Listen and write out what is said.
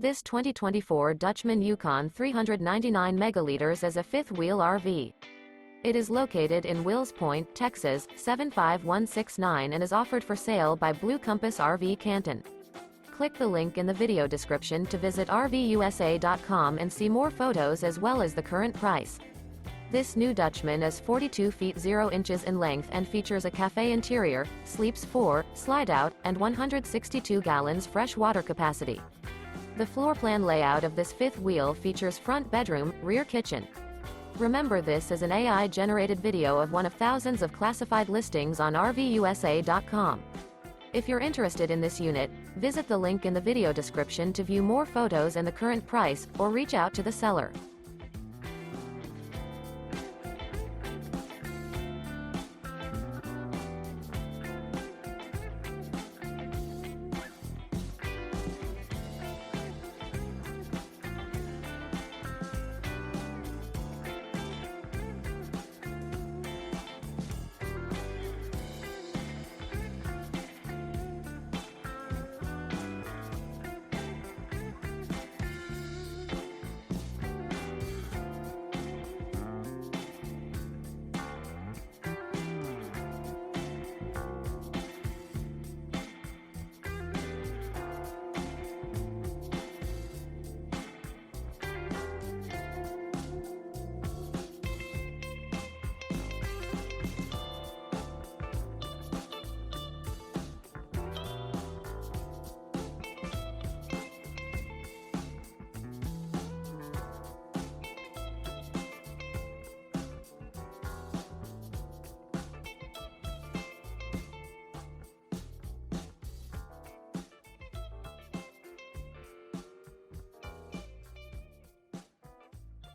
This 2024 Dutchmen Yukon 399 megaliters is a fifth-wheel RV. It is located in Wills Point, Texas, 75169 and is offered for sale by Blue Compass RV Canton. Click the link in the video description to visit RVUSA.com and see more photos as well as the current price. This new Dutchmen is 42 feet 0 inches in length and features a cafe interior, sleeps 4, Slideout, and 162 gallons fresh water capacity. The floor plan layout of this fifth wheel features front bedroom, rear kitchen. Remember, this is an AI-generated video of one of thousands of classified listings on RVUSA.com. If you're interested in this unit, visit the link in the video description to view more photos and the current price, or reach out to the seller.